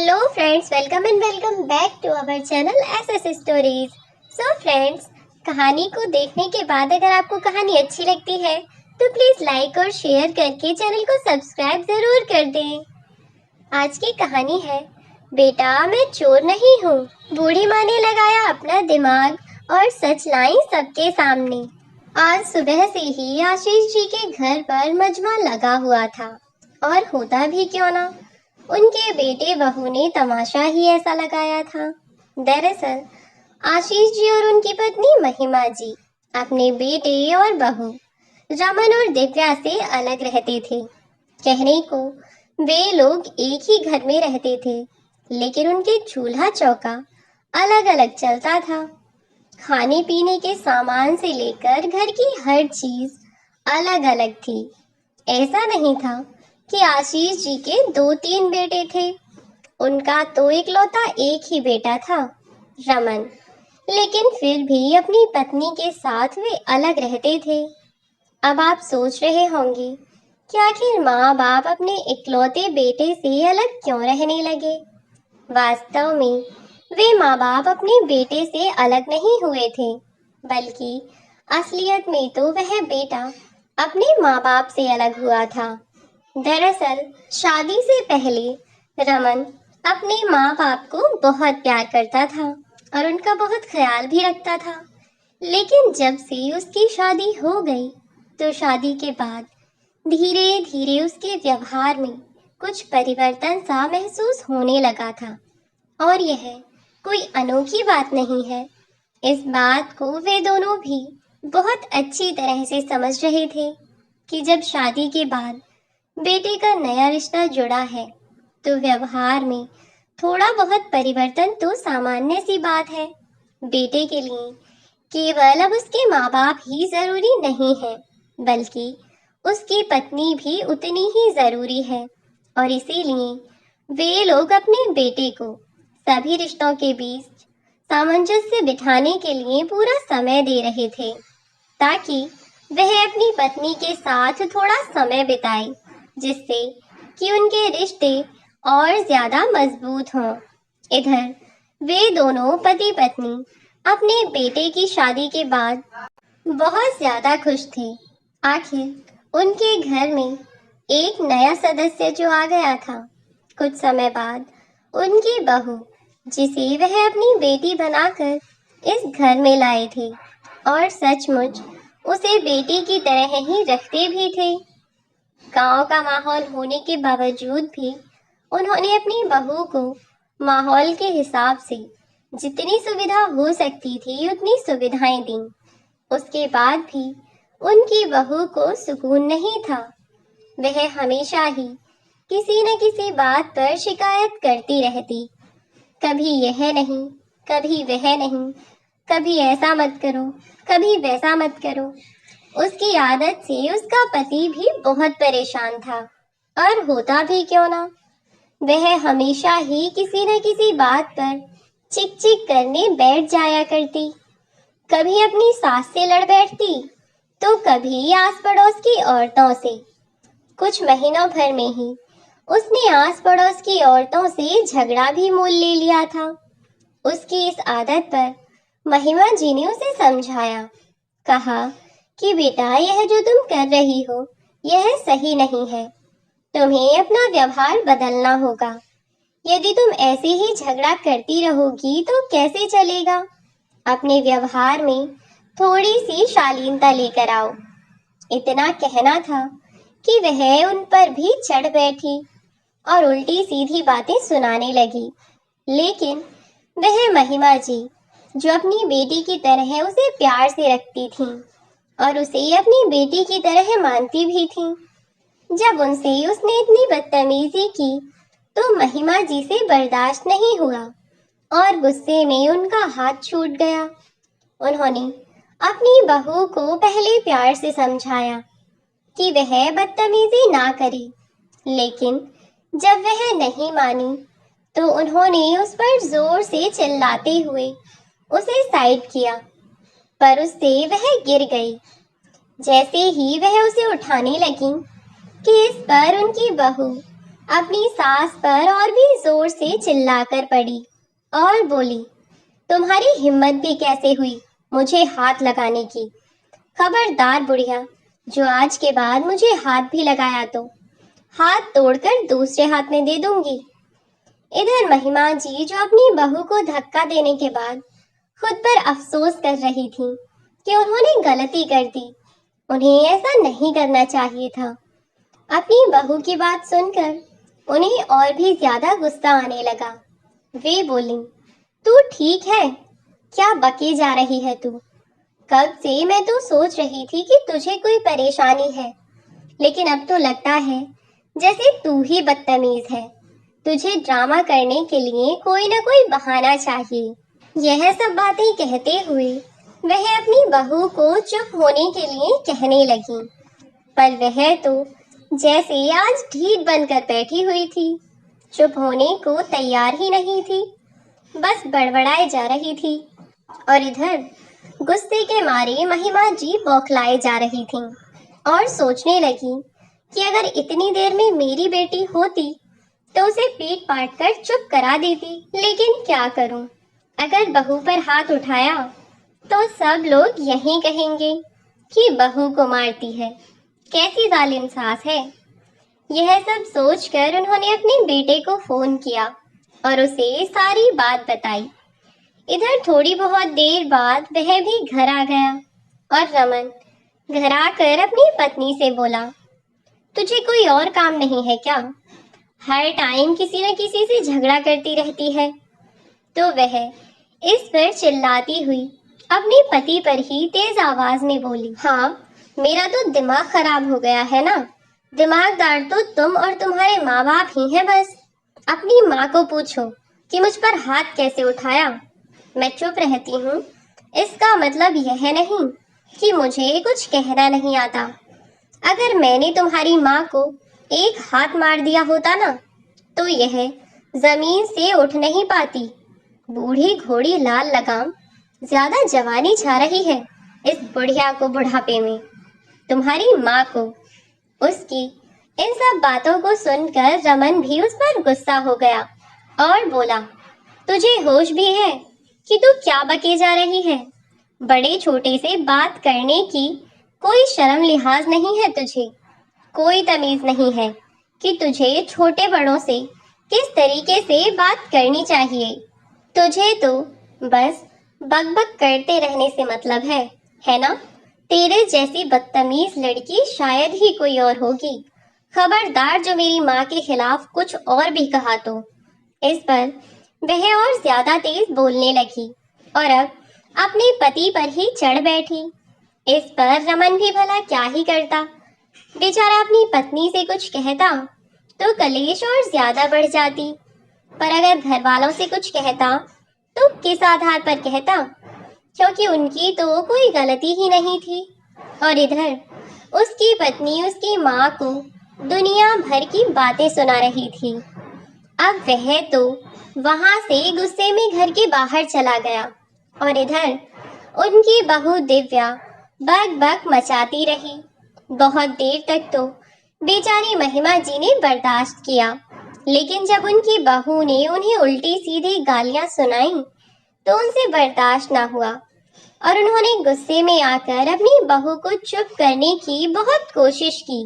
Hello friends, welcome and welcome back to our channel SS stories. So friends, कहानी को देखने के बाद अगर आपको कहानी अच्छी लगती है तो प्लीज लाइक और शेयर करके चैनल को सब्सक्राइब जरूर कर दें। आज की कहानी है बेटा मैं चोर नहीं हूँ। बूढ़ी माँ ने लगाया अपना दिमाग और सच लाई सबके सामने। आज सुबह से ही आशीष जी के घर पर मजमा लगा हुआ था, और होता भी क्यों ना, उनके बेटे बहू ने तमाशा ही ऐसा लगाया था। दरअसल आशीष जी और उनकी पत्नी महिमा जी अपने बेटे और बहू रमन और दिव्या से अलग रहते थे। कहने को वे लोग एक ही घर में रहते थे, लेकिन उनके चूल्हा चौका अलग अलग चलता था। खाने पीने के सामान से लेकर घर की हर चीज अलग अलग थी। ऐसा नहीं था कि आशीष जी के 2-3 बेटे थे। उनका तो इकलौता एक ही बेटा था, रमन। लेकिन फिर भी अपनी पत्नी के साथ वे अलग रहते थे। अब आप सोच रहे होंगे कि आखिर माँ बाप अपने इकलौते बेटे से अलग क्यों रहने लगे। वास्तव में वे माँ बाप अपने बेटे से अलग नहीं हुए थे, बल्कि असलियत में तो वह बेटा अपने माँ बाप से अलग हुआ था। दरअसल शादी से पहले रमन अपने माँ बाप को बहुत प्यार करता था और उनका बहुत ख्याल भी रखता था। लेकिन जब से उसकी शादी हो गई तो शादी के बाद धीरे धीरे उसके व्यवहार में कुछ परिवर्तन सा महसूस होने लगा था। और यह कोई अनोखी बात नहीं है। इस बात को वे दोनों भी बहुत अच्छी तरह से समझ रहे थे कि जब शादी के बाद बेटे का नया रिश्ता जुड़ा है तो व्यवहार में थोड़ा बहुत परिवर्तन तो सामान्य सी बात है। बेटे के लिए केवल अब उसके माँ बाप ही जरूरी नहीं है, बल्कि उसकी पत्नी भी उतनी ही जरूरी है। और इसीलिए वे लोग अपने बेटे को सभी रिश्तों के बीच सामंजस्य बिठाने के लिए पूरा समय दे रहे थे, ताकि वह अपनी पत्नी के साथ थोड़ा समय बिताए, जिससे कि उनके रिश्ते और ज्यादा मजबूत हों। इधर वे दोनों पति पत्नी अपने बेटे की शादी के बाद बहुत ज्यादा खुश थे। आखिर उनके घर में एक नया सदस्य जो आ गया था। कुछ समय बाद उनकी बहू, जिसे वह अपनी बेटी बनाकर इस घर में लाए थे और सचमुच उसे बेटी की तरह ही रखते भी थे। गांव का माहौल होने के बावजूद भी उन्होंने अपनी बहू को माहौल के हिसाब से जितनी सुविधा हो सकती थी उतनी सुविधाएं दी। उसके बाद भी उनकी बहू को सुकून नहीं था। वह हमेशा ही किसी न किसी बात पर शिकायत करती रहती। कभी यह नहीं, कभी वह नहीं, कभी ऐसा मत करो, कभी वैसा मत करो। उसकी आदत से उसका पति भी बहुत परेशान था। और होता भी क्यों ना, वह हमेशा ही किसी न किसी बात पर चिक चिक करने बैठ जाया करती। कभी अपनी सास से लड़ बैठती तो कभी आस पड़ोस की औरतों से। कुछ महीनों भर में ही उसने आस पड़ोस की औरतों से झगड़ा भी मोल ले लिया था। उसकी इस आदत पर महिमा जी ने उसे समझाया। कहा कि बेटा, यह जो तुम कर रही हो यह सही नहीं है। तुम्हें अपना व्यवहार बदलना होगा। यदि तुम ऐसे ही झगड़ा करती रहोगी तो कैसे चलेगा। अपने व्यवहार में थोड़ी सी शालीनता लेकर आओ। इतना कहना था कि वह उन पर भी चढ़ बैठी और उल्टी सीधी बातें सुनाने लगी। लेकिन वह महिमा जी, जो अपनी बेटी की तरह उसे प्यार से रखती थी और उसे अपनी बेटी की तरह मानती भी थी, जब उनसे उसने इतनी बदतमीजी की तो महिमा जी से बर्दाश्त नहीं हुआ और गुस्से में उनका हाथ छूट गया। उन्होंने अपनी बहू को पहले प्यार से समझाया कि वह बदतमीजी ना करे, लेकिन जब वह नहीं मानी तो उन्होंने उस पर जोर से चिल्लाते हुए उसे साइड किया, पर उससे वह गिर गई। जैसे ही वह उसे उठाने लगी कि इस पर उनकी बहू अपनी सास पर और भी जोर से चिल्लाकर पड़ी और बोली, तुम्हारी हिम्मत भी कैसे हुई मुझे हाथ लगाने की? खबरदार बुढ़िया, जो आज के बाद मुझे हाथ भी लगाया तो हाथ तोड़कर दूसरे हाथ में दे दूंगी। इधर महिमा जी, जो अपनी बहू को धक्का देने के बाद खुद पर अफसोस कर रही थी कि उन्होंने गलती कर दी, उन्हें ऐसा नहीं करना चाहिए था। अपनी बहू की बात सुनकर उन्हें और भी ज्यादा गुस्सा आने लगा। वे बोली, तू ठीक है? क्या बकी जा रही है तू? कब से मैं तो सोच रही थी कि तुझे कोई परेशानी है, लेकिन अब तो लगता है जैसे तू ही बदतमीज है। तुझे ड्रामा करने के लिए कोई ना कोई बहाना चाहिए। यह सब बातें कहते हुए वह अपनी बहू को चुप होने के लिए कहने लगी, पर वह तो जैसे आज ढीठ बनकर बैठी हुई थी, चुप होने को तैयार ही नहीं थी, बस बड़बड़ाए जा रही थी। और इधर गुस्से के मारे महिमा जी बौखलाए जा रही थीं और सोचने लगी कि अगर इतनी देर में मेरी बेटी होती तो उसे पीट पाट कर चुप करा देती। लेकिन क्या करूं, अगर बहू पर हाथ उठाया तो सब लोग यही कहेंगे कि बहू को मारती है, कैसी जालिम सास है। यह सब सोचकर उन्होंने अपने बेटे को फोन किया और उसे सारी बात बताई। इधर थोड़ी बहुत देर बाद वह भी घर आ गया और रमन घर आकर अपनी पत्नी से बोला, तुझे कोई और काम नहीं है क्या? हर टाइम किसी न किसी से झगड़ा करती रहती है। तो वह इस पर चिल्लाती हुई अपने पति पर ही तेज आवाज में बोली, हाँ, मेरा तो दिमाग खराब हो गया है ना। दिमागदार तो तुम और तुम्हारे माँ बाप ही हैं बस। अपनी माँ को पूछो कि मुझ पर हाथ कैसे उठाया। मैं चुप रहती हूँ, इसका मतलब यह नहीं कि मुझे कुछ कहना नहीं आता। अगर मैंने तुम्हारी माँ को एक हाथ मार दिया होता ना, तो यह जमीन से उठ नहीं पाती। बूढ़ी घोड़ी लाल लगाम, ज्यादा जवानी छा रही है इस बुढ़िया को बुढ़ापे में। तुम्हारी माँ को। उसकी इन सब बातों को सुनकर रमन भी उस पर गुस्सा हो गया और बोला, तुझे होश भी है कि तू क्या बके जा रही है? बड़े छोटे से बात करने की कोई शर्म लिहाज नहीं है तुझे? कोई तमीज नहीं है कि तुझे छोटे बड़ों से किस तरीके से बात करनी चाहिए? तुझे तो बस बकबक करते रहने से मतलब है ना? तेरे जैसी बदतमीज लड़की शायद ही कोई और होगी। खबरदार जो मेरी माँ के खिलाफ कुछ और भी कहा तो। इस पर वह और ज्यादा तेज बोलने लगी और अब अपने पति पर ही चढ़ बैठी। इस पर रमन भी भला क्या ही करता। बेचारा अपनी पत्नी से कुछ कहता तो कलेश और ज्यादा बढ़ जाती, पर अगर घर वालों से कुछ कहता तो किस आधार पर कहता, क्योंकि उनकी तो कोई गलती ही नहीं थी। और इधर उसकी पत्नी उसकी माँ को दुनिया भर की बातें सुना रही थी। अब वह तो वहां से गुस्से में घर के बाहर चला गया और इधर उनकी बहू दिव्या बक बक मचाती रही। बहुत देर तक तो बेचारी महिमा जी ने बर्दाश्त किया, लेकिन जब उनकी बहू ने उन्हें उल्टी सीधी गालियां सुनाई तो उनसे बर्दाश्त ना हुआ और उन्होंने गुस्से में आकर अपनी बहू को चुप करने की बहुत कोशिश की।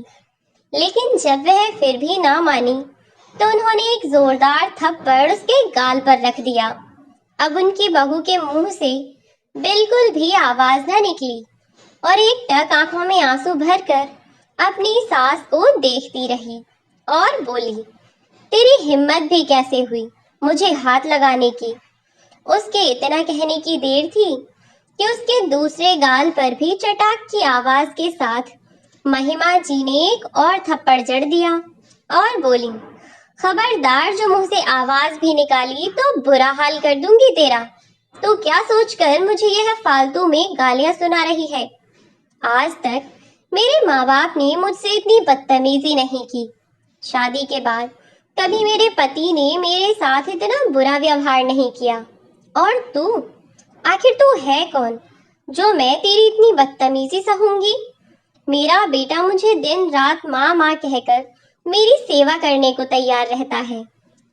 लेकिन जब वह फिर भी ना मानी तो उन्होंने एक जोरदार थप्पड़ उसके गाल पर रख दिया। अब उनकी बहू के मुंह से बिल्कुल भी आवाज न निकली और एक टक आंखों में आंसू भरकर अपनी सास को देखती रही और बोली, तेरी हिम्मत भी कैसे हुई मुझे हाथ लगाने की? उसके इतना कहने की देर थी कि उसके दूसरे गाल पर भी चटाक की आवाज के साथ महिमा जी ने एक और थप्पड़ जड़ दिया और बोली, खबरदार जो मुंह से आवाज भी निकाली तो बुरा हाल कर दूंगी तेरा। तो क्या सोचकर मुझे यह फालतू में गालियां सुना रही है? आज तक मेरे माँ बाप ने मुझसे इतनी बदतमीजी नहीं की। शादी के बाद कभी मेरे पति ने मेरे साथ इतना बुरा व्यवहार नहीं किया। और तू, आखिर तू है कौन जो मैं तेरी इतनी बदतमीजी सहूंगी? मेरा बेटा मुझे दिन रात माँ माँ कहकर मेरी सेवा करने को तैयार रहता है,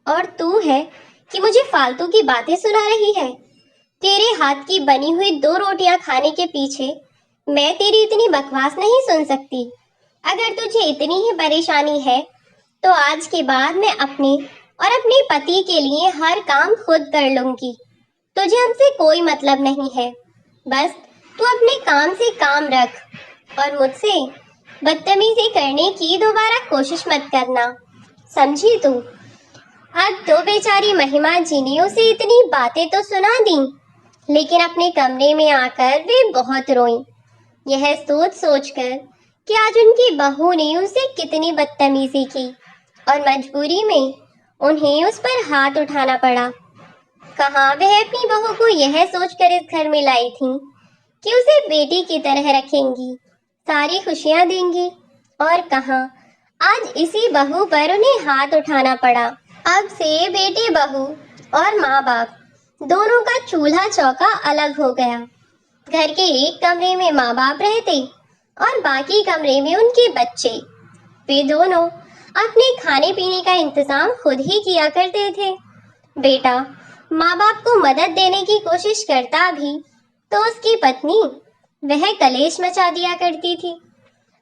और तू है कि मुझे फालतू की बातें सुना रही है। तेरे हाथ की बनी हुई 2 रोटियां खाने के पीछे मैं तेरी इतनी बकवास नहीं सुन सकती। अगर तुझे इतनी ही परेशानी है तो आज के बाद मैं अपने और अपने पति के लिए हर काम खुद कर लूंगी। तुझे हमसे कोई मतलब नहीं है। बस तू अपने काम से काम रख और मुझसे बदतमीजी करने की दोबारा कोशिश मत करना, समझी तू? अब तो बेचारी महिमा जी ने उसे इतनी बातें तो सुना दी, लेकिन अपने कमरे में आकर वे बहुत रोईं। यह सोच सोचकर कि आज उनकी बहू ने उनसे कितनी बदतमीजी की और मजबूरी में उन्हें उस पर हाथ उठाना पड़ा। कहाँ वह अपनी बहू को यह सोचकर इस घर में लाई थी कि उसे बेटी की तरह रखेंगी, सारी खुशियां देंगी, और कहाँ आज इसी बहू पर उन्हें हाथ उठाना पड़ा। अब से बेटे बहू और माँ बाप दोनों का चूल्हा चौका अलग हो गया। घर के एक कमरे में माँ बाप रहते और बाकी कमरे में उनके बच्चे। वे दोनों अपने खाने पीने का इंतजाम खुद ही किया करते थे। बेटा माँ बाप को मदद देने की कोशिश करता भी तो उसकी पत्नी वह कलेश मचा दिया करती थी।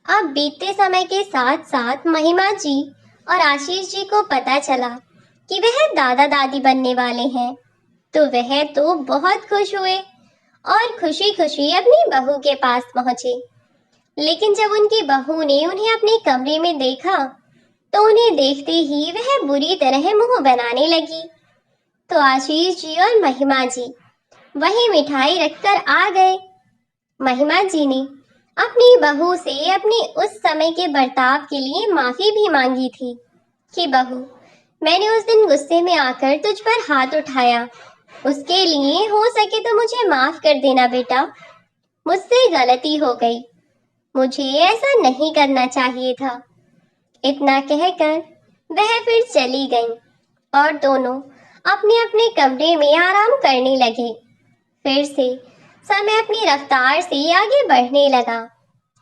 अब बीतते समय के साथ साथ महिमा जी और आशीष जी को पता चला कि वह दादा दादी बनने वाले हैं, तो वह तो बहुत खुश हुए और खुशी खुशी अपनी बहू के पास पहुंचे। लेकिन जब उनकी बहू ने उन्हें अपने कमरे में देखा तो उन्हें देखते ही वह बुरी तरह मुंह बनाने लगी। तो आशीष जी और महिमा जी वही मिठाई रखकर आ गए। महिमा जी ने अपनी बहू से अपने उस समय के बर्ताव के लिए माफी भी मांगी थी कि बहू, मैंने उस दिन गुस्से में आकर तुझ पर हाथ उठाया, उसके लिए हो सके तो मुझे माफ कर देना बेटा, मुझसे गलती हो गई, मुझे ऐसा नहीं करना चाहिए था। इतना कहकर वह फिर चली गई और दोनों अपने अपने कमरे में आराम करने लगे। फिर से समय अपनी रफ्तार से आगे बढ़ने लगा।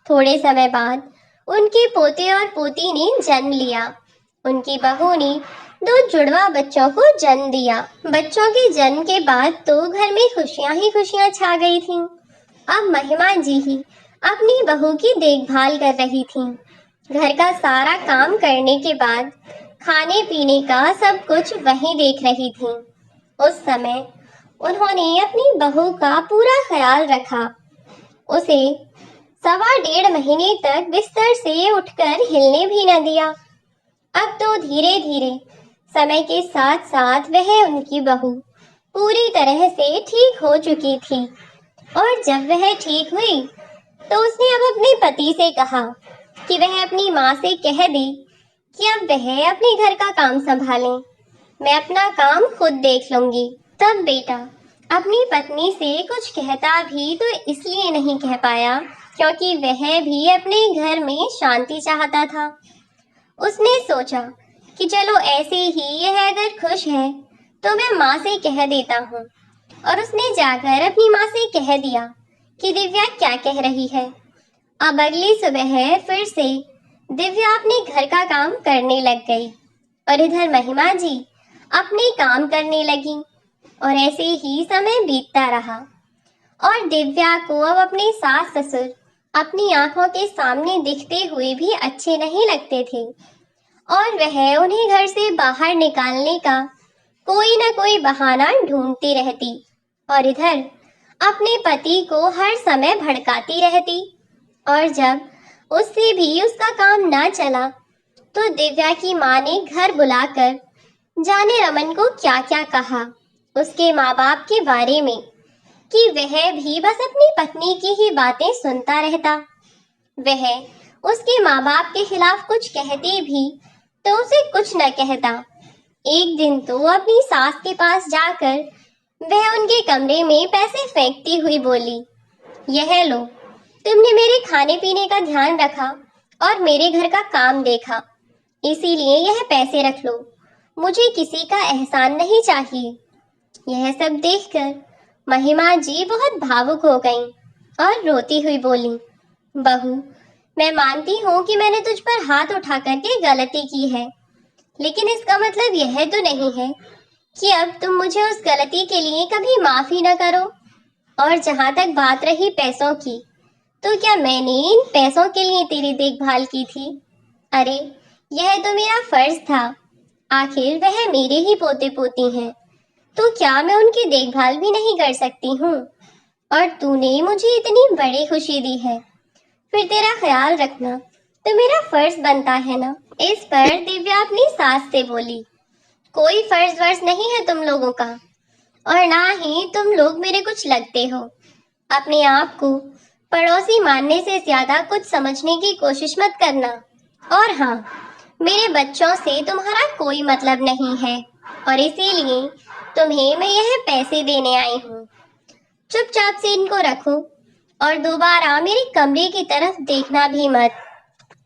थोड़े समय बाद उनके पोते और पोती ने जन्म लिया। उनकी बहू ने 2 जुड़वा बच्चों को जन्म दिया। बच्चों के जन्म के बाद तो घर में खुशियां ही खुशियां छा गई थीं। अब महिमा जी ही अपनी बहू की देखभाल कर रही थीं। घर का सारा काम करने के बाद खाने पीने का सब कुछ वही देख रही थीं। उस समय उन्होंने अपनी बहू का पूरा ख्याल रखा। उसे 1.25 महीने तक बिस्तर से उठकर हिलने भी न दिया। अब तो धीरे धीरे समय के साथ साथ वह उनकी बहू पूरी तरह से ठीक हो चुकी थी, और जब वह ठीक हुई तो उसने अब अपने पति से कहा कि वह अपनी माँ से कह दे कि अब वह अपने घर का काम संभालें, मैं अपना काम खुद देख लूंगी। तब बेटा अपनी पत्नी से कुछ कहता भी तो इसलिए नहीं कह पाया क्योंकि वह भी अपने घर में शांति चाहता था। उसने सोचा कि चलो ऐसे ही यह अगर खुश है तो मैं माँ से कह देता हूँ, और उसने जाकर अपनी माँ से कह दिया कि दिव्या क्या कह रही है। अब अगली सुबह फिर से दिव्या अपने घर का काम करने लग गई और इधर महिमा जी अपने काम करने लगी, और ऐसे ही समय बीतता रहा। और दिव्या को अब अपने सास ससुर अपनी आंखों के सामने दिखते हुए भी अच्छे नहीं लगते थे, और वह उन्हें घर से बाहर निकालने का कोई न कोई बहाना ढूंढती रहती, और इधर अपने पति को हर समय भड़काती रहती। और जब उससे भी उसका काम ना चला तो दिव्या की माँ ने घर बुलाकर जाने रमन को क्या क्या कहा उसके माँ बाप के बारे में, कि वह भी बस अपनी पत्नी की ही बातें सुनता रहता। वह उसके माँ बाप के खिलाफ कुछ कहते भी तो उसे कुछ न कहता। एक दिन तो अपनी सास के पास जाकर वह उनके कमरे में पैसे फेंकती हुई बोली, यह लो, तुमने मेरे खाने पीने का ध्यान रखा और मेरे घर का काम देखा, इसीलिए यह पैसे रख लो, मुझे किसी का एहसान नहीं चाहिए। यह सब देखकर महिमा जी बहुत भावुक हो गईं और रोती हुई बोली, बहू, मैं मानती हूँ कि मैंने तुझ पर हाथ उठा करके गलती की है, लेकिन इसका मतलब यह तो नहीं है कि अब तुम मुझे उस गलती के लिए कभी माफी न करो। और जहां तक बात रही पैसों की, तो क्या मैंने इन पैसों के लिए तेरी देखभाल की थी? अरे, यह तो मेरा फर्ज था। आखिर वह मेरे ही पोते पोती हैं, तो क्या मैं उनकी देखभाल भी नहीं कर सकती हूँ? और तूने मुझे इतनी बड़ी खुशी दी है, फिर तेरा ख्याल रखना तो मेरा फर्ज बनता है ना। इस पर दिव्या अपनी सास से बोली, कोई फर्ज वर्ज नहीं है तुम लोगों का, और ना ही तुम लोग मेरे कुछ लगते हो। अपने आप को पड़ोसी मानने से ज्यादा कुछ समझने की कोशिश मत करना। और हाँ, मेरे बच्चों से तुम्हारा कोई मतलब नहीं है, और इसीलिए तुम्हें मैं यह पैसे देने आई हूँ। चुपचाप से इनको रखो और दोबारा मेरे कमरे की तरफ देखना भी मत।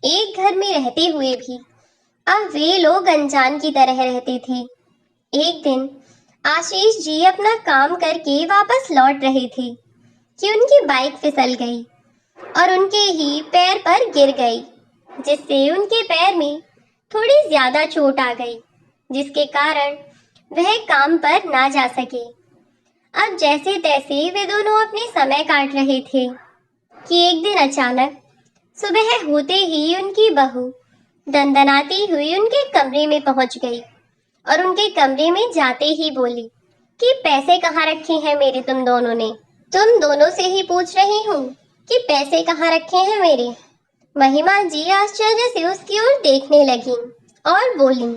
एक घर में रहते हुए भी अब वे लोग अनजान की तरह रहते थे। एक दिन आशीष जी अपना काम करके वापस लौट रहे थे कि उनकी बाइक फिसल गई और उनके ही पैर पर गिर गई, जिससे उनके पैर में थोड़ी ज्यादा चोट आ गई, जिसके कारण वह काम पर ना जा सके। अब जैसे तैसे वे दोनों अपने समय काट रहे थे कि एक दिन अचानक सुबह होते ही उनकी बहू दंदनाती हुई उनके कमरे में पहुंच गई और उनके कमरे में जाते ही बोली कि पैसे कहाँ रखे हैं मेरे तुम दोनों ने? तुम दोनों से ही पूछ रही हूँ कि पैसे कहाँ रखे हैं मेरे। महिमा जी आश्चर्य से उसकी ओर देखने लगी और बोली,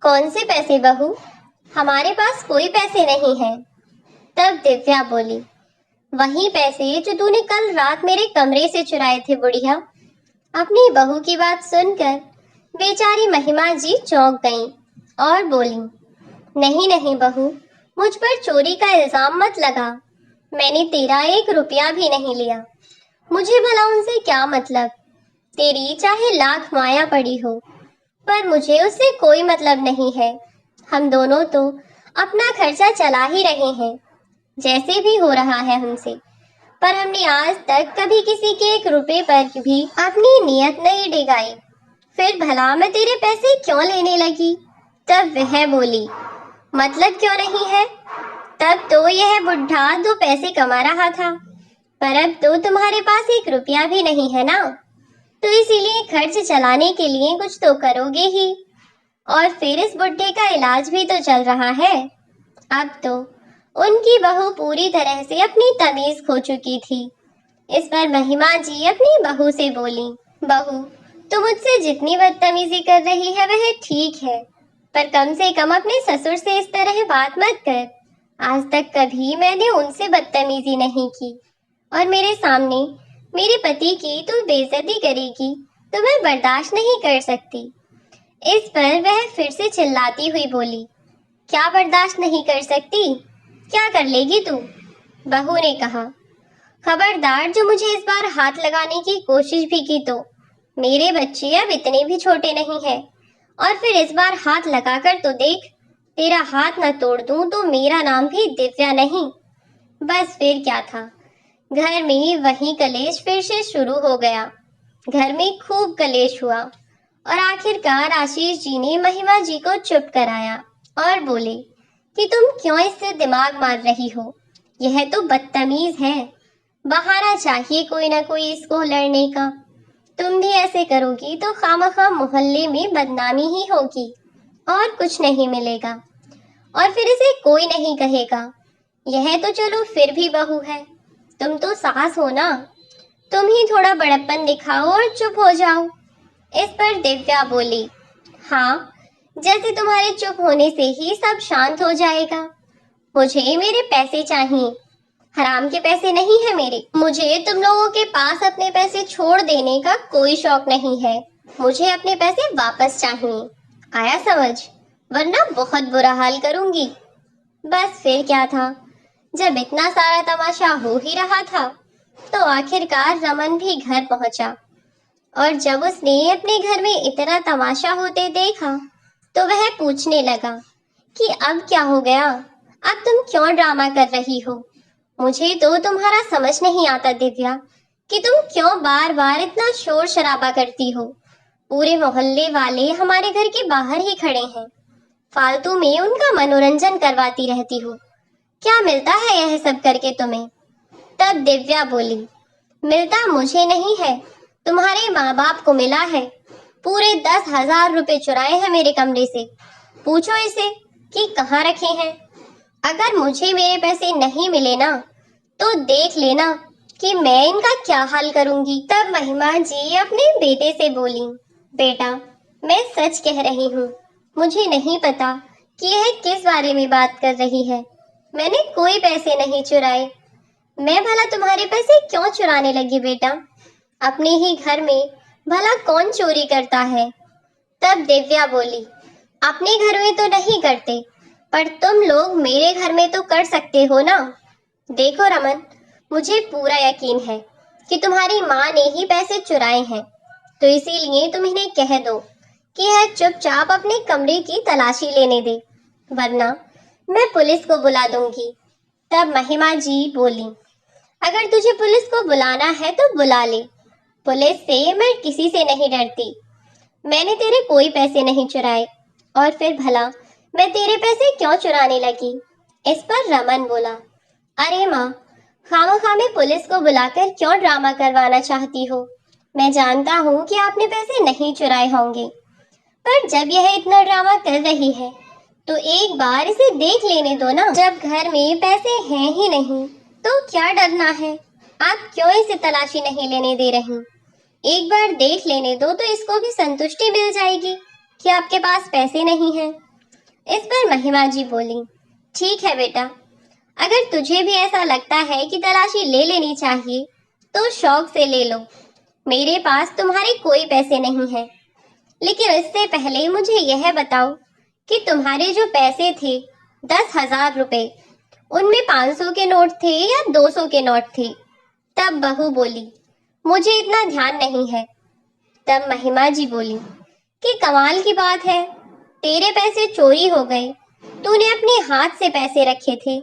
कौन से पैसे बहू? हमारे पास कोई पैसे नहीं हैं। तब दिव्या बोली, वही पैसे जो तूने कल रात मेरे कमरे से चुराए थे बुढ़िया। अपनी बहू की बात सुनकर बेचारी महिमा जी चौंक गईं और बोली, नहीं नहीं बहू, मुझ पर चोरी का इल्जाम मत लगा। मैंने तेरा 1 रुपया भी नहीं लिया। मुझे भला उनसे क्या मतलब? तेरी चाहे लाख माया पड़ी हो, पर मुझे उससे कोई मतलब नहीं है। हम दोनों तो अपना खर्चा चला ही रहे हैं, जैसे भी हो रहा है हमसे। पर हमने आज तक कभी किसी के 1 रुपए पर भी अपनी नीयत नहीं डिगाई। फिर भला मैं तेरे पैसे क्यों लेने लगी? तब वह बोली, मतलब क्यों नहीं है? तब तो यह बुढ़ा 2 पैसे कमा रहा था, पर अब तो तुम्हारे पास 1 रुपया भी नहीं है ना, तो इसीलिए खर्च चलाने के लिए कुछ तो करोगे ही। और फिर इस बुढ़े का इलाज भी तो चल रहा है। अब तो उनकी बहू पूरी तरह से अपनी तमीज खो चुकी थी। इस पर महिमा जी अपनी बहू से बोली, बहू, तू मुझसे जितनी बदतमीजी कर रही है वह ठीक है, पर कम से कम अपने ससुर से इस तरह बात मत कर। आज तक कभी मैंने उनसे बदतमीजी नहीं की, और मेरे सामने मेरे पति की तू बेइज्जती करेगी तो मैं बर्दाश्त नहीं कर सकती। इस पर वह फिर से चिल्लाती हुई बोली, क्या बर्दाश्त नहीं कर सकती? क्या कर लेगी तू? बहू ने कहा, खबरदार जो मुझे इस बार हाथ लगाने की कोशिश भी की तो। मेरे बच्चे अब इतने भी छोटे नहीं हैं, और फिर इस बार हाथ लगाकर तो देख, तेरा हाथ न तोड़ दूं तो मेरा नाम भी दिव्या नहीं। बस फिर क्या था, घर में वही कलेश फिर से शुरू हो गया। घर में खूब कलेश हुआ और आखिरकार आशीष जी ने महिमा जी को चुप कराया और बोले कि तुम क्यों इससे दिमाग मार रही हो? यह तो बदतमीज है। बहाना चाहिए कोई ना कोई इसको लड़ने का। तुम भी ऐसे करोगी तो खामखा मोहल्ले में बदनामी ही होगी और कुछ नहीं मिलेगा, और फिर इसे कोई नहीं कहेगा। यह तो चलो फिर भी बहू है, तुम तो सास हो ना, तुम ही थोड़ा बड़प्पन दिखाओ और चुप हो जाओ। इस पर दिव्या बोली, हाँ, जैसे तुम्हारे चुप होने से ही सब शांत हो जाएगा। मुझे मेरे पैसे चाहिए, हराम के पैसे नहीं है मेरे। मुझे तुम लोगों के पास अपने पैसे छोड़ देने का कोई शौक नहीं है। मुझे अपने पैसे वापस चाहिए, आया समझ? वरना बहुत बुरा हाल करूंगी। बस फिर क्या था, जब इतना सारा तमाशा हो ही रहा था तो आखिरकार रमन भी घर पहुंचा, और जब उसने अपने घर में इतना तमाशा होते देखा तो वह पूछने लगा कि अब क्या हो गया, अब तुम क्यों ड्रामा कर रही हो? मुझे तो तुम्हारा समझ नहीं आता दिव्या, कि तुम क्यों बार बार इतना शोर शराबा करती हो। पूरे मोहल्ले वाले हमारे घर के बाहर ही खड़े हैं, फालतू में उनका मनोरंजन करवाती रहती हो। क्या मिलता है यह सब करके तुम्हें? तब दिव्या बोली, मिलता मुझे नहीं है, तुम्हारे माँ बाप को मिला है। पूरे 10,000 रुपए चुराए हैं मेरे कमरे से। पूछो इसे कि कहाँ रखे हैं। अगर मुझे मेरे पैसे नहीं मिले ना, तो देख लेना कि मैं इनका क्या हाल करूंगी। तब महिमा जी अपने बेटे से बोली, बेटा, मैं सच कह रही हूँ, मुझे नहीं पता कि यह किस बारे में बात कर रही है। मैंने कोई पैसे नहीं चुराए। मैं भला तुम्हारे पैसे क्यों चुराने लगी बेटा? अपने ही घर में भला कौन चोरी करता है? तब दिव्या बोली, अपने घर में तो नहीं करते, पर तुम लोग मेरे घर में तो कर सकते हो ना। देखो रमन, मुझे पूरा यकीन है कि तुम्हारी माँ ने ही पैसे चुराए हैं, तो इसीलिए तुम इन्हें कह दो कि यह चुपचाप अपने कमरे की तलाशी लेने दे, वरना मैं पुलिस को बुला दूंगी। तब महिमा जी बोली, अगर तुझे पुलिस को बुलाना है तो बुला ले। पुलिस से मैं किसी से नहीं डरती। मैंने तेरे कोई पैसे नहीं चुराए, और फिर भला मैं तेरे पैसे क्यों चुराने लगी? इस पर रमन बोला, अरे माँ, खामोखा में पुलिस को बुलाकर क्यों ड्रामा करवाना चाहती हो? मैं जानता हूँ कि आपने पैसे नहीं चुराए होंगे, पर जब यह इतना ड्रामा कर रही है तो एक बार इसे देख लेने दो ना। जब घर में पैसे हैं ही नहीं तो क्या डरना है? आप क्यों इसे तलाशी नहीं लेने दे रही? एक बार देख लेने दो तो इसको भी संतुष्टि मिल जाएगी कि आपके पास पैसे नहीं हैं। इस पर महिमा जी बोली, ठीक है बेटा, अगर तुझे भी ऐसा लगता है कि तलाशी ले लेनी चाहिए तो शौक से ले लो। मेरे पास तुम्हारे कोई पैसे नहीं हैं। लेकिन इससे पहले मुझे यह बताओ कि तुम्हारे जो पैसे थे 10,000 रुपए, उनमें 500 के नोट थे या 200 के नोट थे? तब बहू बोली, मुझे इतना ध्यान नहीं है। तब महिमा जी बोली कि कमाल की बात है, तेरे पैसे चोरी हो गए। तूने अपने हाथ से पैसे रखे थे,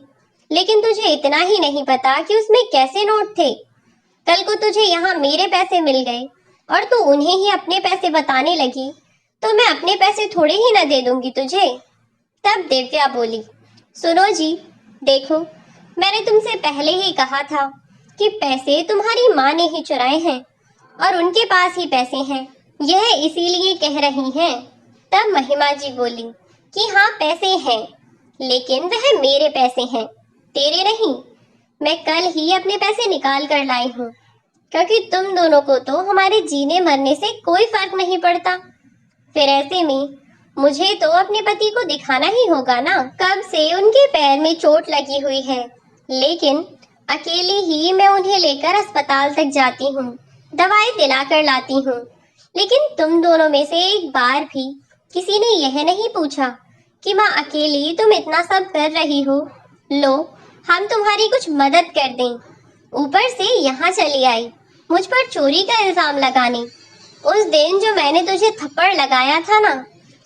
लेकिन तुझे इतना ही नहीं पता कि उसमें कैसे नोट थे। कल को तुझे यहाँ मेरे पैसे मिल गए और तू उन्हें ही अपने पैसे बताने लगी, तो मैं अपने पैसे थोड़े ही ना दे दूंगी तुझे। तब दिव्या बोली, सुनो जी, देखो, मैंने तुमसे पहले ही कहा था कि पैसे तुम्हारी माँ ने ही चुराए हैं और उनके पास ही पैसे हैं। यह इसीलिए कह रही हैं। तब महिमा जी बोली कि हाँ, पैसे हैं, लेकिन वह मेरे पैसे हैं, तेरे नहीं। मैं कल ही अपने पैसे निकाल कर लाई हूँ, क्योंकि तुम दोनों को तो हमारे जीने मरने से कोई फर्क नहीं पड़ता। फिर ऐसे में मुझे तो अपने पति को दिखाना ही होगा ना। कब से उनके पैर में चोट लगी हुई है, लेकिन अकेले ही मैं उन्हें लेकर अस्पताल तक जाती हूँ, दवाई दिलाकर लाती हूँ। लेकिन तुम दोनों में से एक बार भी किसी ने यह नहीं पूछा कि माँ, अकेली तुम इतना सब कर रही हो, लो हम तुम्हारी कुछ मदद कर दें। ऊपर से यहाँ चली आई मुझ पर चोरी का इल्जाम लगाने। उस दिन जो मैंने तुझे थप्पड़ लगाया था ना,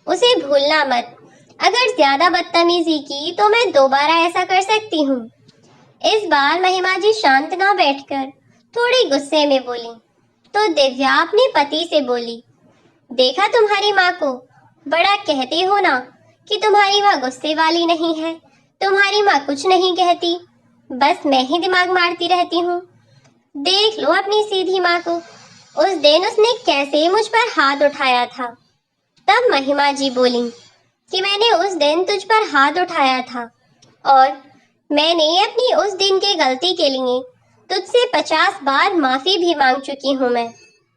उसे भूलना मत। अगर ज्यादा बदतमीजी की तो मैं दोबारा ऐसा कर सकती हूँ। इस बार महिमा जी शांत ना बैठकर थोड़ी गुस्से में बोली। तो दिव्या अपने पति से बोली, देखा तुम्हारी माँ को, बड़ा कहते हो ना कि तुम्हारी माँ गुस्से वाली नहीं है, तुम्हारी माँ कुछ नहीं कहती, बस मैं ही दिमाग मारती रहती हूँ। देख लो अपनी सीधी माँ को, उस दिन उसने कैसे मुझ पर हाथ उठाया था। तब महिमा जी बोली कि मैंने उस दिन तुझ पर हाथ उठाया था, और मैंने अपनी उस दिन की गलती के लिए तुझसे 50 बार माफी भी मांग चुकी हूँ। मैं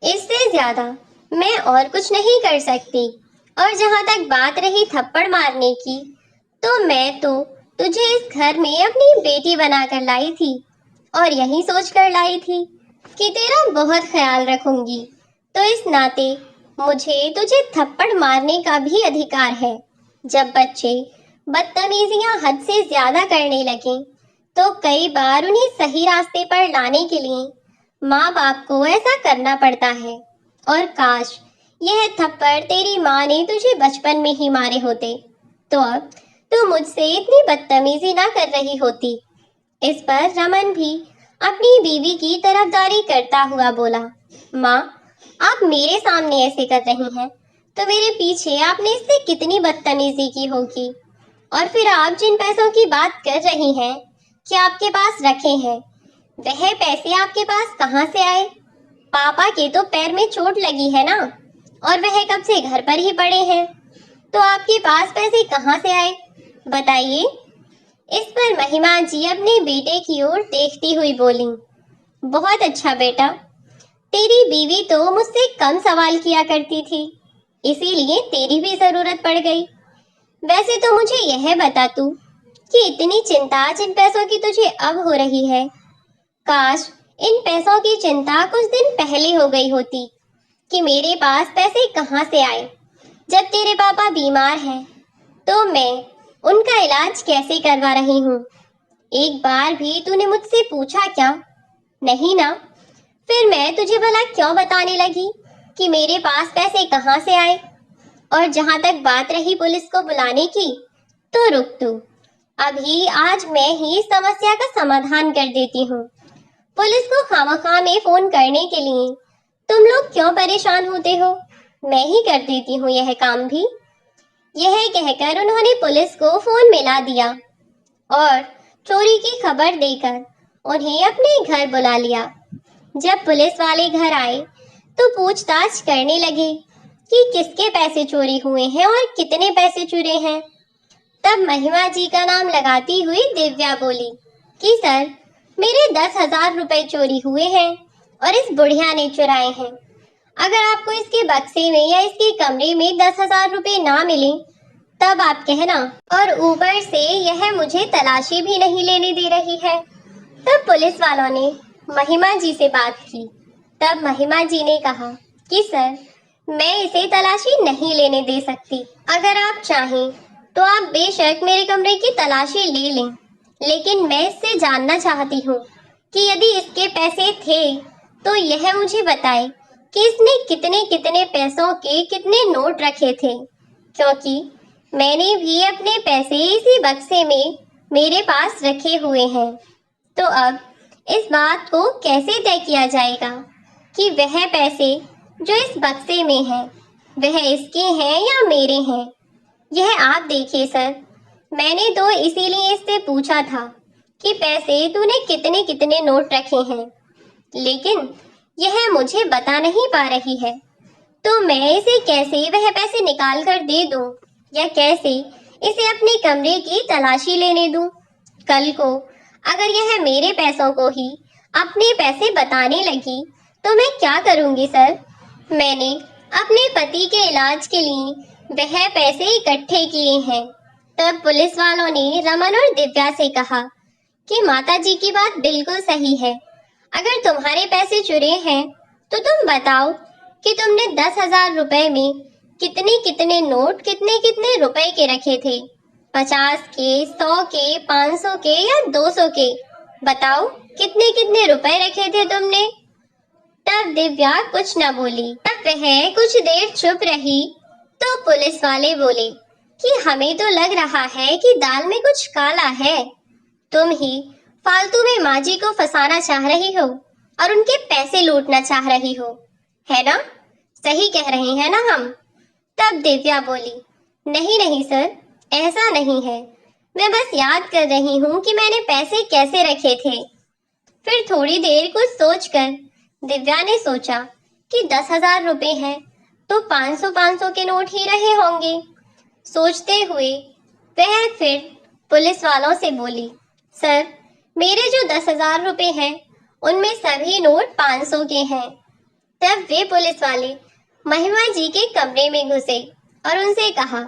इससे ज्यादा मैं और कुछ नहीं कर सकती। और जहाँ तक बात रही थप्पड़ मारने की, तो मैं तो तुझे इस घर में अपनी बेटी बनाकर लाई थी, और यही सोच कर लाई थी कि तेरा बहुत ख्याल रखूंगी। तो इस नाते मुझे तुझे थप्पड़ मारने का भी अधिकार है। जब बच्चे बदतमीजियां हद से ज्यादा करने लगे, तो कई बार उन्हें सही रास्ते पर लाने के लिए माँ बाप को ऐसा करना पड़ता है। और काश यह थप्पड़ तेरी माँ ने तुझे बचपन में ही मारे होते, तो अब तू मुझसे इतनी बदतमीजी ना कर रही होती। इस पर रमन भी अपनी बीवी की तरफदारी करता हुआ बोला, माँ, आप मेरे सामने ऐसे कर रही हैं तो मेरे पीछे आपने इससे कितनी बदतमीजी की होगी। और फिर आप जिन पैसों की बात कर रही हैं कि आपके पास रखे हैं, वह पैसे आपके पास कहाँ से आए? पापा के तो पैर में चोट लगी है ना, और वह कब से घर पर ही पड़े हैं, तो आपके पास पैसे कहाँ से आए, बताइए। इस पर महिमा जी अपने बेटे की ओर देखती हुई बोली, बहुत अच्छा बेटा, तेरी बीवी तो मुझसे कम सवाल किया करती थी, इसीलिए तेरी भी जरूरत पड़ गई। वैसे तो मुझे यह बता तू कि इतनी चिंता जिन पैसों की तुझे अब हो रही है, काश इन पैसों की चिंता कुछ दिन पहले हो गई होती कि मेरे पास पैसे कहाँ से आए। जब तेरे पापा बीमार हैं तो मैं उनका इलाज कैसे करवा रही हूँ, एक बार भी तूने मुझसे पूछा क्या? नहीं ना। फिर मैं तुझे भला क्यों बताने लगी कि मेरे पास पैसे कहाँ से आए? और जहां तक बात रही पुलिस को बुलाने की, तो रुक तू, अभी आज मैं ही इस समस्या का समाधान कर देती हूँ। पुलिस को खामखा में फोन करने के लिए तुम लोग क्यों परेशान होते हो? मैं ही कर देती हूँ यह काम भी। यह कहकर उन्होंने पुलिस को फोन मिला दिया और चोरी की खबर देकर उन्हें अपने घर बुला लिया। जब पुलिस वाले घर आए तो पूछताछ करने लगे कि किसके पैसे चोरी हुए हैं और कितने पैसे चुरे हैं। तब महिमा जी का नाम लगाती हुई दिव्या बोली कि सर, मेरे 10,000 रुपए चोरी हुए हैं और इस बुढ़िया ने चुराए हैं। अगर आपको इसके बक्से में या इसके कमरे में 10,000 रुपए ना मिले तब आप कहना। और ऊपर से यह मुझे तलाशी भी नहीं लेने दे रही है। तब पुलिस वालों ने महिमा जी से बात की। तब महिमा जी ने कहा कि सर, मैं इसे तलाशी नहीं लेने दे सकती। अगर आप चाहें तो आप बेशक मेरे कमरे की तलाशी ले लें, लेकिन मैं इससे जानना चाहती हूँ कि यदि इसके पैसे थे तो यह मुझे बताए कि इसने कितने कितने पैसों के कितने नोट रखे थे, क्योंकि मैंने भी अपने पैसे इसी बक्से में मेरे पास रखे हुए हैं। तो अब इस बात को कैसे तय किया जाएगा कि वह पैसे जो इस बक्से में है वह इसके हैं या मेरे हैं? यह आप देखिए सर, मैंने तो इसीलिए इससे पूछा था कि पैसे तूने कितने कितने नोट रखे हैं, लेकिन यह मुझे बता नहीं पा रही है, तो मैं इसे कैसे वह पैसे निकाल कर दे दूं या कैसे इसे अपने कमरे की तलाशी लेने दूं? कल को अगर यह मेरे पैसों को ही अपने पैसे बताने लगी तो मैं क्या करूंगी सर? मैंने अपने पति के इलाज के लिए वह पैसे इकट्ठे किए हैं। तब पुलिस वालों ने रमन और दिव्या से कहा कि माताजी की बात बिल्कुल सही है। अगर तुम्हारे पैसे चुरे हैं तो तुम बताओ कि तुमने 10,000 रुपए में कितने कितने नोट कितने कितने रुपए के रखे थे? 50 के, 100 के, 500 के या 200 के? बताओ कितने कितने रुपए रखे थे तुमने? तब दिव्या कुछ न बोली। तब वह कुछ देर चुप रही तो पुलिस वाले बोले कि हमें तो लग रहा है कि दाल में कुछ काला है। तुम ही फालतू में माँ जी को फंसाना चाह रही हो और उनके पैसे लूटना चाह रही हो, है ना? सही कह रहे हैं ना हम? तब दिव्या बोली, नहीं नहीं सर, ऐसा नहीं है, मैं बस याद कर रही हूँ कि मैंने पैसे कैसे रखे थे। फिर थोड़ी देर कुछ सोचकर दिव्या ने सोचा कि 10,000 रुपए हैं तो 500 के नोट ही रहे होंगे। सोचते हुए वह फिर पुलिस वालों से बोली, सर, मेरे जो 10,000 रुपए हैं उनमें सभी नोट 500 के हैं। तब वे पुलिस वाले महिमा जी के कमरे में घुसे और उनसे कहा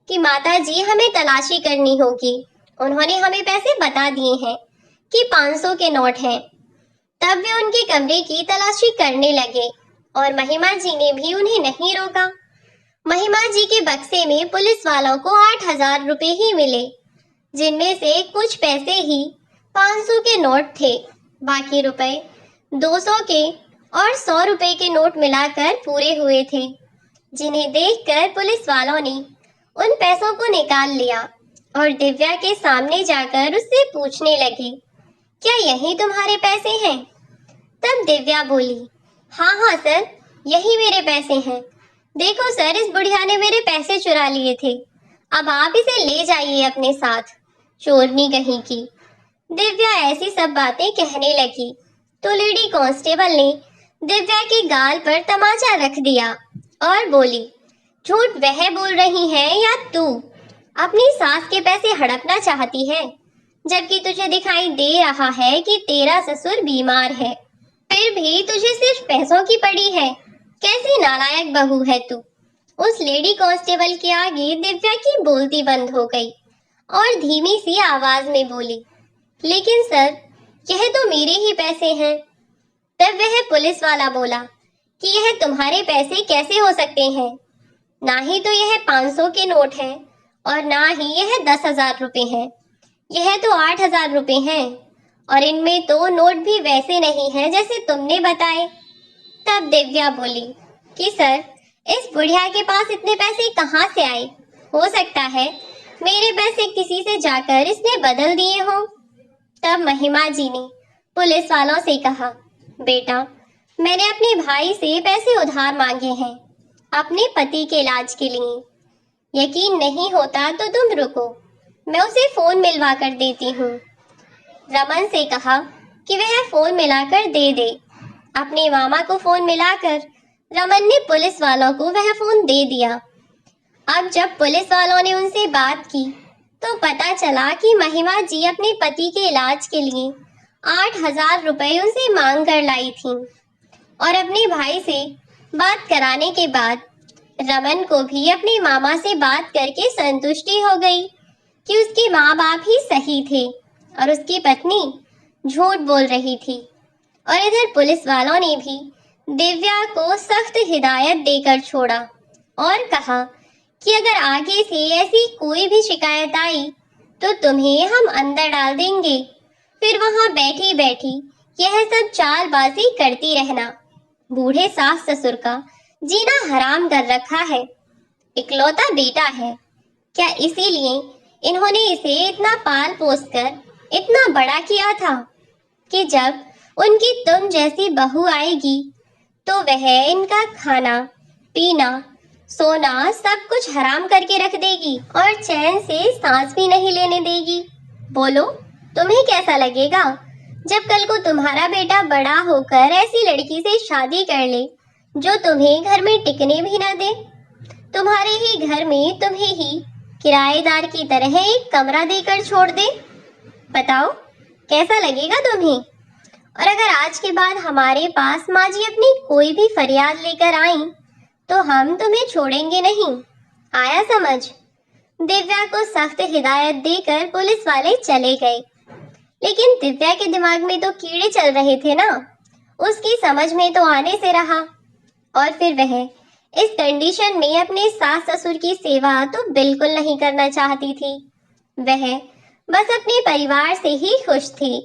कि माता जी, हमें तलाशी करनी होगी। उन्होंने हमें पैसे बता दिए हैं कि 500 के नोट हैं। तब वे उनके कमरे की तलाशी करने लगे और महिमा जी ने भी उन्हें नहीं रोका। महिमा जी के बक्से में पुलिस वालों को 8,000 रुपए ही मिले, जिनमें से कुछ पैसे ही 500 के नोट थे। बाकी रुपए 200 के और 100 रुपए के नोट मिलाकर पूरे हुए थे, जिन्हें देखकर पुलिस वालों ने उन पैसों को निकाल लिया और दिव्या के सामने जाकर उससे पूछने लगे क्या यही तुम्हारे पैसे हैं? तब दिव्या बोली, हाँ हाँ सर, यही मेरे पैसे हैं। देखो सर, इस बुढ़िया ने मेरे पैसे चुरा लिए थे। अब आप इसे ले जाइए अपने साथ, चोरनी कहीं की। दिव्या ऐसी सब बातें कहने लगी तो लेडी कांस्टेबल ने दिव्या के गाल पर तमाचा रख दिया और बोली, झूठ वह बोल रही है या तू अपनी सास के पैसे हड़पना चाहती है, जबकि तुझे दिखाई दे रहा है कि तेरा ससुर बीमार है, फिर भी तुझे सिर्फ पैसों की पड़ी है। कैसी नालायक बहू है तू। उस लेडी कांस्टेबल के आगे दिव्या की बोलती बंद हो गई और धीमी सी आवाज में बोली, लेकिन सर, यह तो मेरे ही पैसे हैं। तब वह पुलिस वाला बोला कि यह तुम्हारे पैसे कैसे हो सकते हैं? ना ही तो यह 500 के नोट है और ना ही यह 10,000 रुपए हैं। यह तो 8,000 रुपए हैं और इनमें तो नोट भी वैसे नहीं है जैसे तुमने बताए। तब दिव्या बोली कि सर, इस बुढ़िया के पास इतने पैसे कहाँ से आए? हो सकता है मेरे पैसे किसी से जाकर इसने बदल दिए हों। तब महिमा जी ने पुलिस वालों से कहा, बेटा, मैंने अपने भाई से पैसे उधार मांगे हैं अपने पति के इलाज के लिए। यकीन नहीं होता तो तुम रुको, मैं उसे फोन मिलवा कर देती हूँ। रमन से कहा कि वह फोन मिलाकर दे दे। अपने मामा को फोन मिलाकर रमन ने पुलिस वालों को वह फोन दे दिया। अब जब पुलिस वालों ने उनसे बात की तो पता चला कि महिमा जी अपने पति के इलाज के लिए 8,000 रुपए उनसे मांग कर लाई थी और अपने भाई से बात कराने के बाद रमन को भी अपने मामा से बात करके संतुष्टि हो गई कि उसके माँ बाप ही सही थे और उसकी पत्नी झूठ बोल रही थी। और इधर पुलिस वालों ने भी दिव्या को सख्त हिदायत देकर छोड़ा और कहा कि अगर आगे से ऐसी कोई भी शिकायत आई तो तुम्हें हम अंदर डाल देंगे, फिर वहां बैठी बैठी यह सब चालबाजी करती रहना। बूढ़े सास ससुर का जीना हराम कर रखा है। इकलौता बेटा है, क्या इसीलिए इन्होंने इसे इतना पाल पोस कर इतना बड़ा किया था कि जब उनकी तुम जैसी बहू आएगी तो वह इनका खाना पीना सोना सब कुछ हराम करके रख देगी और चैन से सांस भी नहीं लेने देगी। बोलो, तुम्हें कैसा लगेगा जब कल को तुम्हारा बेटा बड़ा होकर ऐसी लड़की से शादी कर ले जो तुम्हें घर में टिकने भी ना दे, तुम्हारे ही घर में तुम्हें ही किराएदार की तरह एक कमरा देकर छोड़ दे। बताओ कैसा लगेगा तुम्हें? और अगर आज के बाद हमारे पास माँ जी अपनी कोई भी फरियाद लेकर आई तो हम तुम्हें छोड़ेंगे नहीं। आया समझ? दिव्या को सख्त हिदायत देकर पुलिस वाले चले गए, लेकिन दिव्या के दिमाग में तो कीड़े चल रहे थे ना, उसकी समझ में तो आने से रहा। और फिर वह इस कंडीशन में अपने सास ससुर की सेवा तो बिल्कुल नहीं करना चाहती थी। वह बस अपने परिवार से ही खुश थी।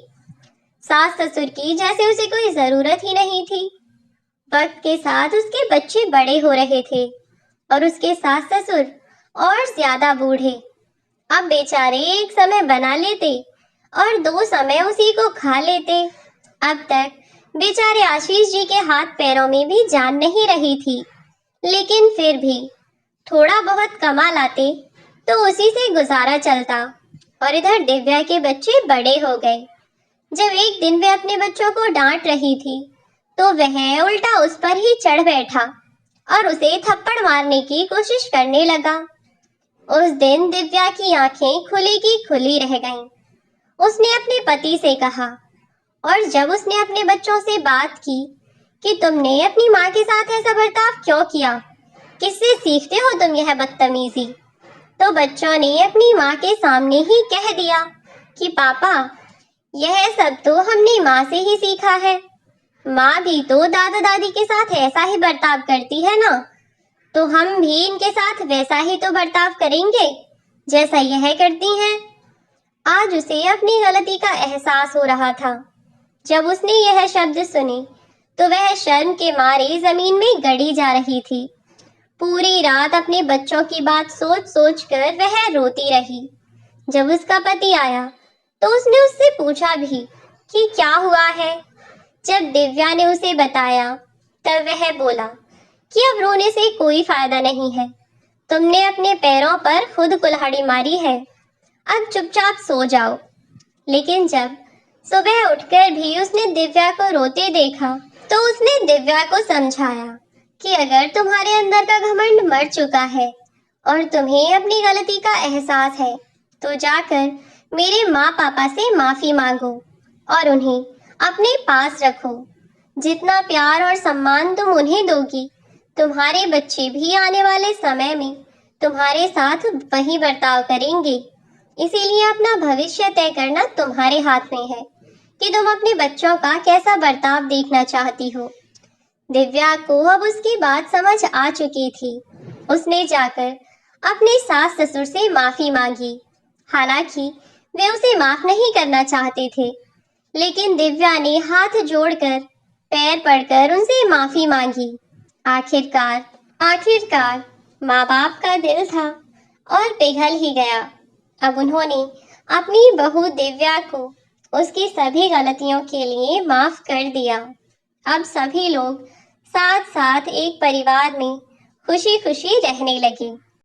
सास ससुर की जैसे उसे कोई जरूरत ही नहीं थी। वक्त के साथ उसके बच्चे बड़े हो रहे थे और उसके सास ससुर और ज्यादा बूढ़े। अब बेचारे एक समय बना लेते और 2 समय उसी को खा लेते। अब तक बेचारे आशीष जी के हाथ पैरों में भी जान नहीं रही थी, लेकिन फिर भी थोड़ा बहुत कमा लाते तो उसी से गुजारा चलता। और इधर दिव्या के बच्चे बड़े हो गए। जब एक दिन वह अपने बच्चों को डांट रही थी तो वह उल्टा उस पर ही चढ़ बैठा और उसे थप्पड़ मारने की कोशिश करने लगा। उस दिन दिव्या की आंखें खुली की खुली रह गईं। उसने अपने पति से कहा, और जब उसने अपने बच्चों से बात की कि तुमने अपनी माँ के साथ ऐसा बर्ताव क्यों किया, किससे सीखते हो तुम यह बदतमीजी, तो बच्चों ने अपनी माँ के सामने ही कह दिया कि पापा, यह सब तो हमने माँ से ही सीखा है। माँ भी तो दादा दादी के साथ ऐसा ही बर्ताव करती है ना, तो हम भी इनके साथ वैसा ही तो बर्ताव करेंगे जैसा यह करती हैं। आज उसे अपनी गलती का एहसास हो रहा था। जब उसने यह शब्द सुने तो वह शर्म के मारे जमीन में गड़ी जा रही थी। पूरी रात अपने बच्चों की बात सोच सोच कर वह रोती रही। जब उसका पति आया तो उसने उससे पूछा भी कि क्या हुआ है। जब दिव्या ने उसे बताया तब वह बोला कि अब रोने से कोई फायदा नहीं है, तुमने अपने पैरों पर खुद कुल्हाड़ी मारी है, अब चुपचाप सो जाओ। लेकिन जब सुबह उठकर भी उसने दिव्या को रोते देखा तो उसने दिव्या को समझाया कि अगर तुम्हारे अंदर का घमंड मर चुका है और तुम्हें अपनी गलती का एहसास है तो जाकर मेरे माँ पापा से माफी मांगो और उन्हें अपने पास रखो। जितना प्यार और सम्मान तुम उन्हें दोगी, तुम्हारे बच्चे भी आने वाले समय में तुम्हारे साथ वही बर्ताव करेंगे। इसीलिए अपना भविष्य तय करना तुम्हारे हाथ में है कि तुम अपने बच्चों का कैसा बर्ताव देखना चाहती हो। दिव्या को अब उसकी बात समझ आ चुकी थी। उसने जाकर अपने सास ससुर से माफी मांगी। हालांकि वे उसे माफ नहीं करना चाहते थे, लेकिन दिव्या ने हाथ जोड़कर पैर पड़कर उनसे माफी मांगी। आखिरकार आखिरकार माँ बाप का दिल था और पिघल ही गया। अब उन्होंने अपनी बहू दिव्या को उसकी सभी गलतियों के लिए माफ कर दिया। अब सभी लोग साथ साथ एक परिवार में खुशी खुशी रहने लगे।